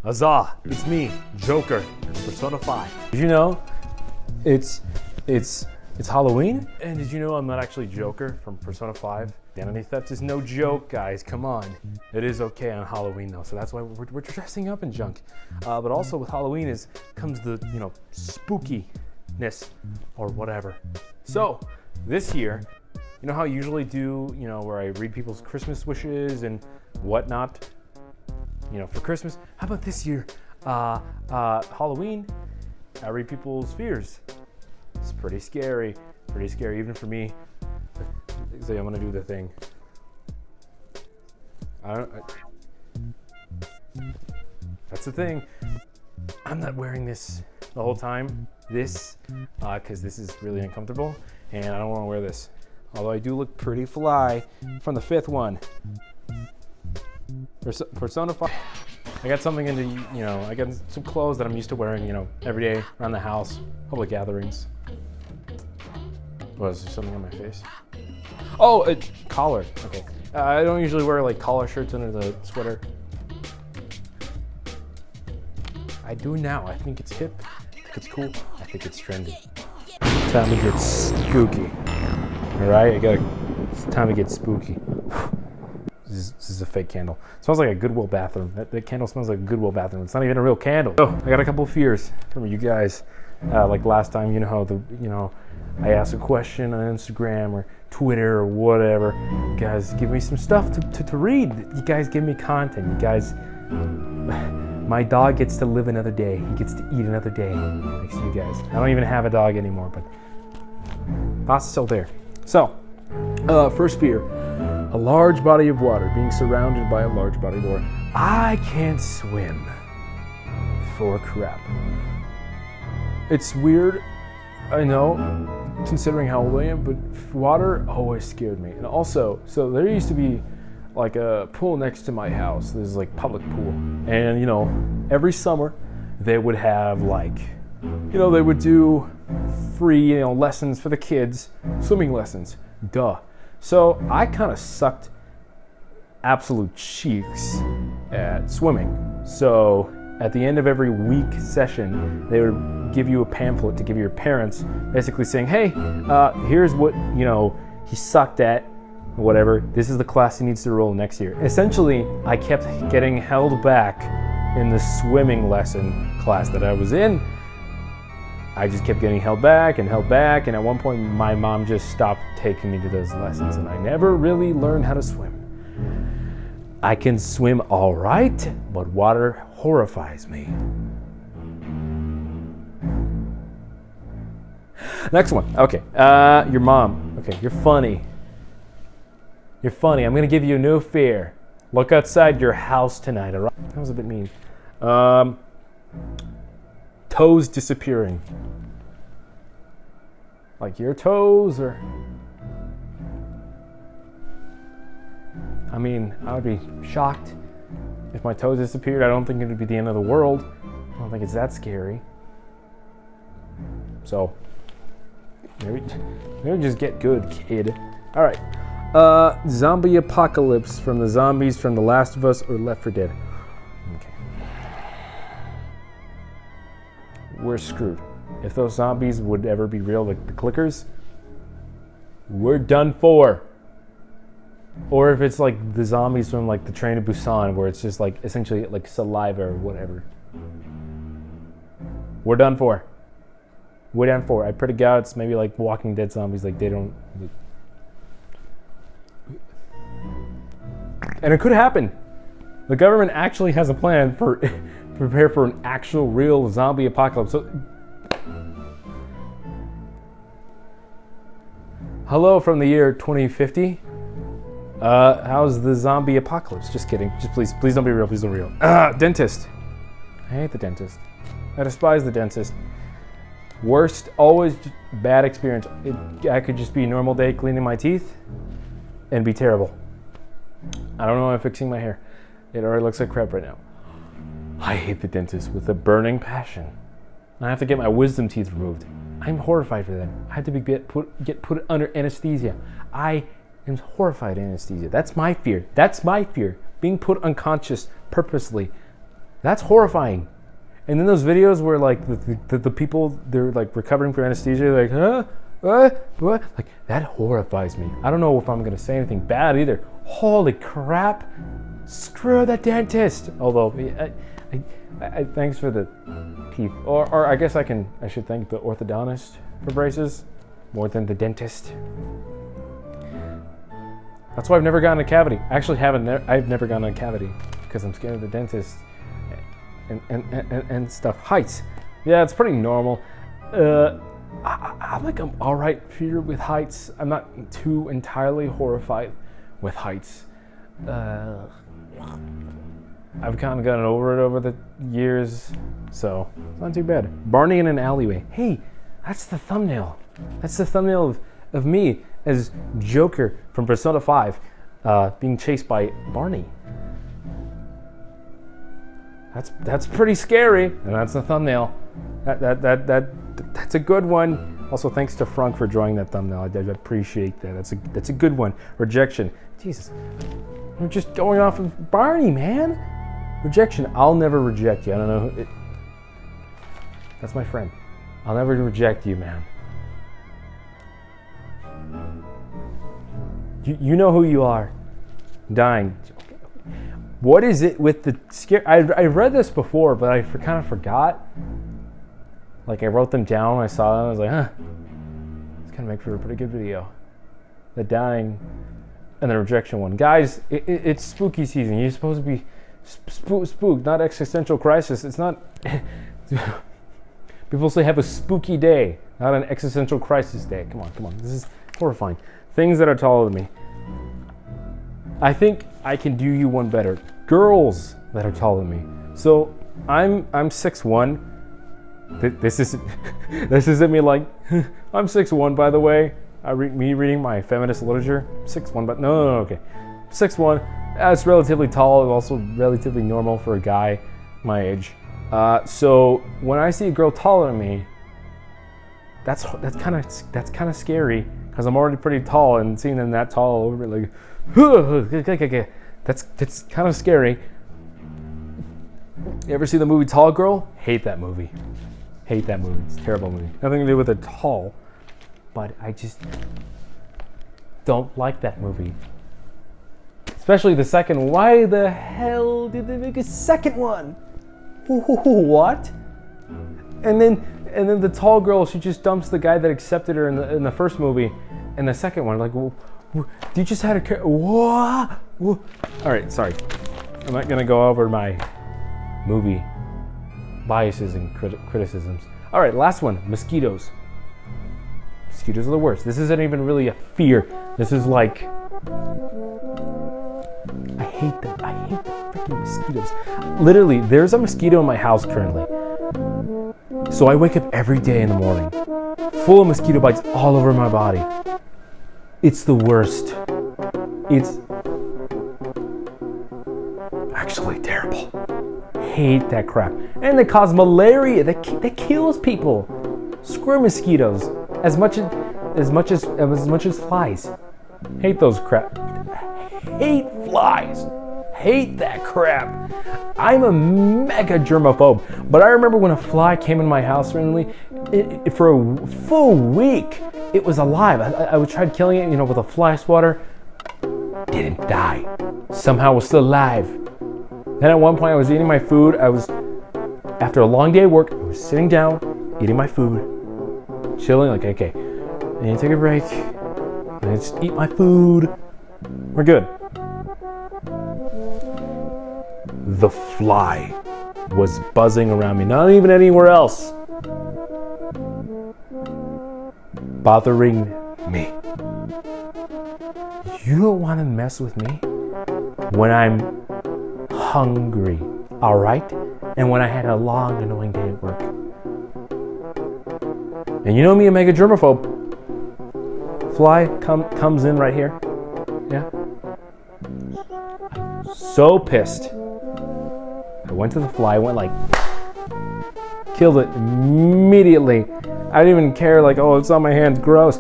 Huzzah! It's me, Joker, Persona 5. Did you know it's Halloween? And did you know I'm not actually Joker from Persona 5? Identity theft is no joke, guys. Come on. It is okay on Halloween though, so that's why we're dressing up in junk. But also with Halloween comes the spookiness or whatever. So this year, you know how I usually do, where I read people's Christmas wishes and whatnot, for Christmas. How about this year, Halloween, I read people's fears. It's pretty scary even for me. So I'm gonna do the thing. That's the thing. I'm not wearing this the whole time. Because this is really uncomfortable, and I don't want to wear this. Although I do look pretty fly from the fifth one. Persona 5. I got something I got some clothes that I'm used to wearing, every day around the house, public gatherings. Was there something on my face? Oh, a collar. Okay. I don't usually wear collar shirts under the sweater. I do now. I think it's hip. I think it's cool. I think it's trendy. Time to get spooky. All right, it's time to get spooky. This is a fake candle. It smells like a Goodwill bathroom. That candle smells like a Goodwill bathroom. It's not even a real candle. So I got a couple of fears from you guys. Like last time, I asked a question on Instagram or Twitter or whatever. You guys give me some stuff to read. You guys give me content. You guys, my dog gets to live another day. He gets to eat another day. Thanks to you guys. I don't even have a dog anymore, but Pasta's still there. So, first fear. A large body of water, being surrounded by a large body of water. I can't swim for crap. It's weird, I know, considering how old I am, but water always scared me. And also, so there used to be a pool next to my house. There's public pool. And every summer they would have they would do free, lessons for the kids, swimming lessons. Duh. So I kind of sucked absolute cheeks at swimming. So at the end of every week session, they would give you a pamphlet to give your parents, basically saying, hey, here's what, he sucked at, whatever. This is the class he needs to roll next year. Essentially, I kept getting held back in the swimming lesson class that I was in. I just kept getting held back, and at one point my mom just stopped taking me to those lessons, and I never really learned how to swim. I can swim all right, but water horrifies me. Next one. Okay, your mom. Okay, you're funny. You're funny. I'm gonna give you a new fear. Look outside your house tonight, all right? That was a bit mean. Toes disappearing. Like your toes, or... I would be shocked if my toes disappeared. I don't think it would be the end of the world. I don't think it's that scary. So, maybe just get good, kid. All right. Zombie apocalypse from the zombies from The Last of Us or Left 4 Dead. Okay. We're screwed. If those zombies would ever be real, like the clickers, we're done for. Or if it's like the zombies from the Train to Busan, where it's just essentially saliva or whatever. We're done for. We're done for. I pray to God it's maybe Walking Dead zombies, they don't... And it could happen. The government actually has a plan for prepare for an actual real zombie apocalypse. So, hello from the year 2050. How's the zombie apocalypse? Just kidding. Just please don't be real. Please don't be real. Dentist. I hate the dentist. I despise the dentist. Worst, always bad experience. I could just be a normal day cleaning my teeth and be terrible. I don't know why I'm fixing my hair. It already looks like crap right now. I hate the dentist with a burning passion. I have to get my wisdom teeth removed. I'm horrified for them. I have to get put under anesthesia. I am horrified of anesthesia. That's my fear. Being put unconscious purposely. That's horrifying. And then those videos where like the people, they're like recovering from anesthesia, like, huh? What? Like, that horrifies me. I don't know if I'm gonna say anything bad either. Holy crap. Screw the dentist. Although, I thanks for the peep. Or I guess I should thank the orthodontist for braces more than the dentist. That's why I've never gotten a cavity. Actually, I've never gotten a cavity because I'm scared of the dentist and stuff. Heights. Yeah, it's pretty normal. I'm all right here with heights. I'm not too entirely horrified with heights. I've kind of gotten over it over the years, so it's not too bad. Barney in an alleyway. Hey, that's the thumbnail. That's the thumbnail of me as Joker from Persona 5 being chased by Barney. That's pretty scary, and that's the thumbnail. That's a good one. Also, thanks to Frank for drawing that thumbnail. I appreciate that. That's a good one. Rejection. Jesus, I'm just going off of Barney, man. Rejection. I'll never reject you. I don't know who. That's my friend. I'll never reject you, man. You know who you are. Dying. What is it with the scare? I read this before, but I kind of forgot. Like, I wrote them down, I saw them, I was like, huh. It's gonna make for a pretty good video. The dying and the rejection one. Guys, it's spooky season. You're supposed to be spooked, not existential crisis. It's not. People say have a spooky day, not an existential crisis day. Come on. This is horrifying. Things that are taller than me. I think I can do you one better. Girls that are taller than me. So I'm 6'1". This isn't me like I'm 6'1", by the way. Me reading my feminist literature. 6'1", but no, okay. 6'1". That's relatively tall, also relatively normal for a guy my age. So when I see a girl taller than me, that's kind of scary because I'm already pretty tall, and seeing them that tall over like, that's kind of scary. You ever see the movie Tall Girl? Hate that movie. It's a terrible movie. Nothing to do with it tall, but I just don't like that movie. Especially the second one. Why the hell did they make a second one? What? And then the tall girl, she just dumps the guy that accepted her in the first movie, and the second one, like, you just had a what? All right, sorry. I'm not gonna go over my movie biases and criticisms. All right, last one. Mosquitoes. Mosquitoes are the worst. This isn't even really a fear. This is like, I hate them. I hate the freaking mosquitoes. Literally, there's a mosquito in my house currently. So I wake up every day in the morning, full of mosquito bites all over my body. It's the worst. It's actually terrible. Hate that crap. And they cause malaria. That kills people. Screw mosquitoes. As much as flies. Hate those crap. Hate flies. Hate that crap. I'm a mega germaphobe. But I remember when a fly came in my house randomly, for a full week, it was alive. I tried killing it, with a fly swatter. Didn't die. Somehow was still alive. Then at one point I was eating my food. After a long day of work, I was sitting down, eating my food, chilling, like, okay, I need to take a break. I need to eat my food. We're good. The fly was buzzing around me, not even anywhere else. Bothering me. You don't want to mess with me when I'm hungry, all right? And when I had a long, annoying day at work. And you know me, a mega germaphobe. Fly comes in right here. Yeah. So pissed. I went to the fly, went like, killed it immediately. I didn't even care, like, oh, it's on my hands, gross.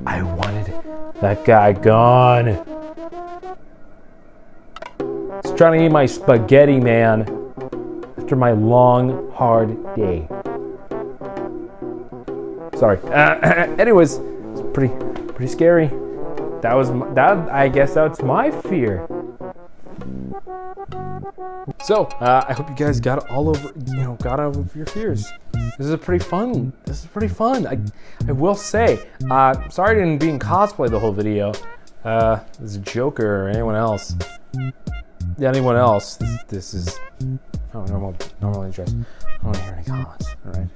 I wanted that guy gone. He's trying to eat my spaghetti, man. after my long, hard day. Sorry. Anyways, it's pretty scary. I guess that's my fear. So, I hope you guys got over your fears. This is pretty fun. I will say, sorry I didn't be in cosplay the whole video. This Joker or anyone else. Yeah, anyone else. This is normally dressed. I don't want to hear any comments. All right.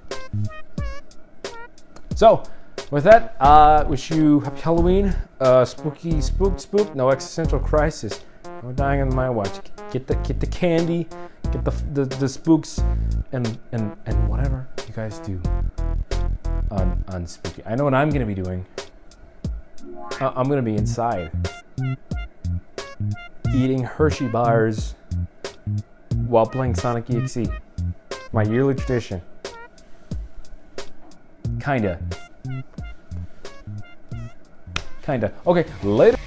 So, with that, wish you happy Halloween. Spooky, spook. No existential crisis. No dying on my watch. Get the candy. Get the spooks and whatever you guys do on spooky. I know what I'm gonna be doing. I'm gonna be inside eating Hershey bars while playing Sonic EXE. My yearly tradition. Kinda. Okay, later.